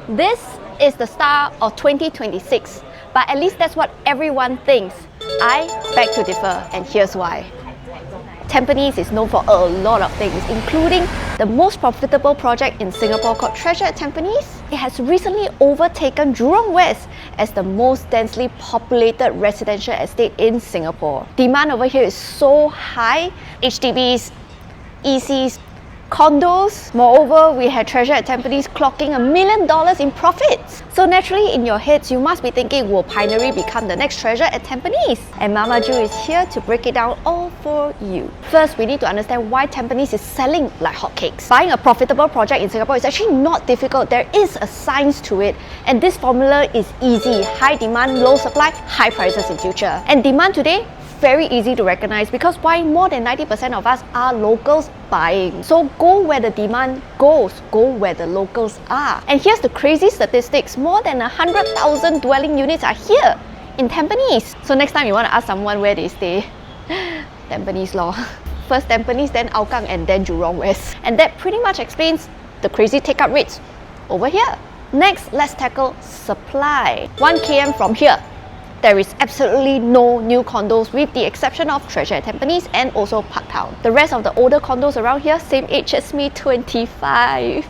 This is the star of 2026, but at least that's what everyone thinks. I beg to differ, and here's why. Tampines is known for a lot of things, including the most profitable project in Singapore called Treasure at Tampines. It has recently overtaken Jurong West as the most densely populated residential estate in Singapore. Demand over here is so high. HDBs, ECs, condos. Moreover, we had Treasure at Tampines clocking $1 million in profits. So naturally, in your heads, you must be thinking, will Pinery become the next Treasure at Tampines? And Mama Joo is here to break it down all for you. First, we need to understand why Tampines is selling like hotcakes. Buying a profitable project in Singapore is actually not difficult. There is a science to it. And this formula is easy. High demand, low supply, high prices in future. And demand today, very easy to recognize because why more than 90% of us are locals buying. So go where the demand goes, go where the locals are. And here's the crazy statistics, more than 100,000 dwelling units are here in Tampines. So next time you want to ask someone where they stay, Tampines lor. First Tampines, then Hougang, and then Jurong West. And that pretty much explains the crazy take-up rates over here. Next, let's tackle supply. 1 km from here, there is absolutely no new condos with the exception of Treasure at Tampines and also Parktown. The rest of the older condos around here, same age as me, 25.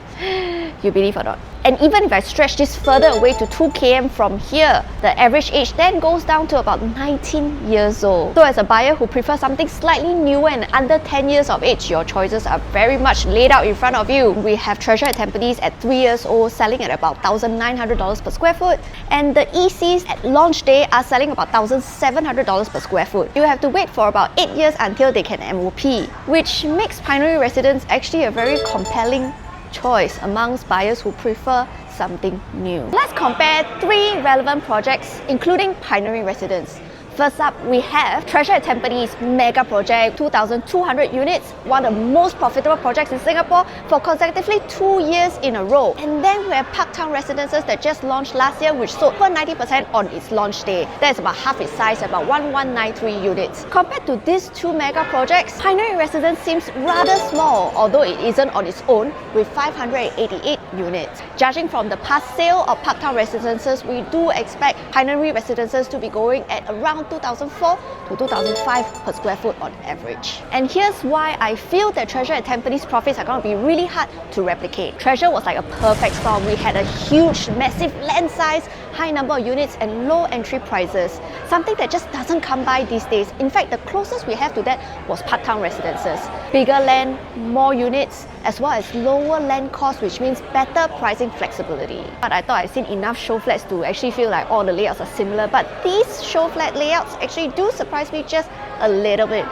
You believe or not? And even if I stretch this further away to 2 km from here, the average age then goes down to about 19 years old. So as a buyer who prefers something slightly newer and under 10 years of age, your choices are very much laid out in front of you. We have Treasure at Tampines at 3 years old, selling at about $1,900 per square foot. And the ECs at launch day are selling about $1,700 per square foot. You have to wait for about 8 years until they can MOP, which makes Pinery Residence actually a very compelling choice amongst buyers who prefer something new. Let's compare 3 relevant projects, including Pinery Residence. First up, we have Treasure at Tampines mega project, 2,200 units, one of the most profitable projects in Singapore for consecutively 2 years in a row. And then we have Parktown Residences that just launched last year, which sold for 90% on its launch day. That's about half its size, about 1,193 units. Compared to these 2 mega projects, Pinery Residence seems rather small, although it isn't on its own, with 588 units. Judging from the past sale of Parktown Residences, we do expect Pinery Residences to be going at around 2004 to 2005 per square foot on average. And here's why I feel that Treasure at Tampines profits are going to be really hard to replicate. Treasure was like a perfect storm. We had a huge, massive land size, high number of units and low entry prices. Something that just doesn't come by these days. In fact, the closest we have to that was Parktown Residences. Bigger land, more units, as well as lower land cost, which means better pricing flexibility. But I thought I'd seen enough show flats to actually feel like all the layouts are similar, but these show flat layouts actually do surprise me just a little bit.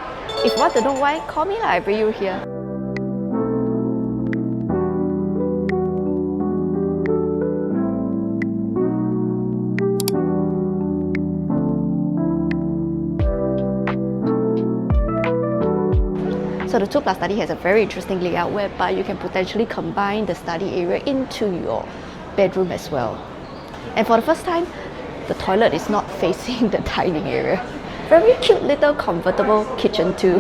If you want to know why, call me, I bring you here. So the 2+ study has a very interesting layout whereby you can potentially combine the study area into your bedroom as well. And for the first time, the toilet is not facing the dining area. Very cute little comfortable kitchen too.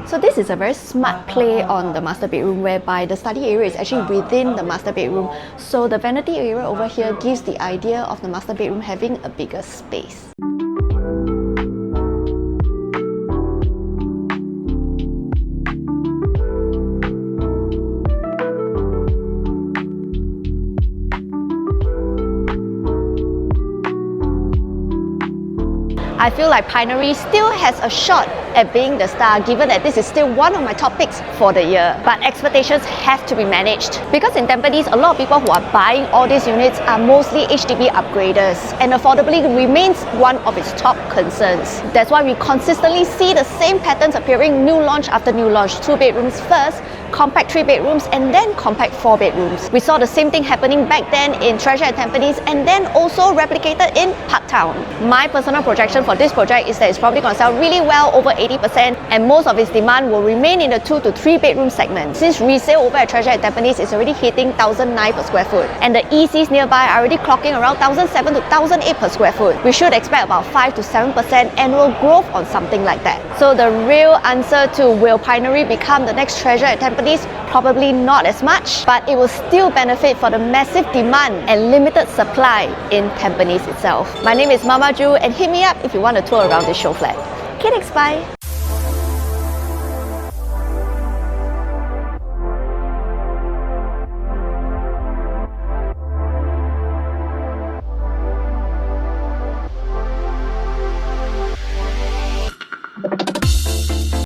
So this is a very smart play on the master bedroom whereby the study area is actually within the master bedroom. So the vanity area over here gives the idea of the master bedroom having a bigger space. I feel like Pinery still has a shot at being the star, given that this is still one of my top picks for the year. But expectations have to be managed. Because in Tampines, a lot of people who are buying all these units are mostly HDB upgraders, and affordability remains one of its top concerns. That's why we consistently see the same patterns appearing new launch after new launch. 2 bedrooms first, compact 3 bedrooms, and then compact 4 bedrooms. We saw the same thing happening back then in Treasure at Tampines and then also replicated in Parktown. My personal projection for this project is that it's probably going to sell really well over 80%, and most of its demand will remain in the 2 to 3 bedroom segment. Since resale over at Treasure at Tampines is already hitting 1,009 per square foot, and the ECs nearby are already clocking around 1,007 to 1,008 per square foot, we should expect about 5 to 7% annual growth on something like that. So the real answer to will Pinery become the next Treasure at Tampines? Probably not as much, but it will still benefit for the massive demand and limited supply in Tampines itself. My name is Mama Joo, and hit me up if you want a tour around this show flat. Okay, thanks, bye.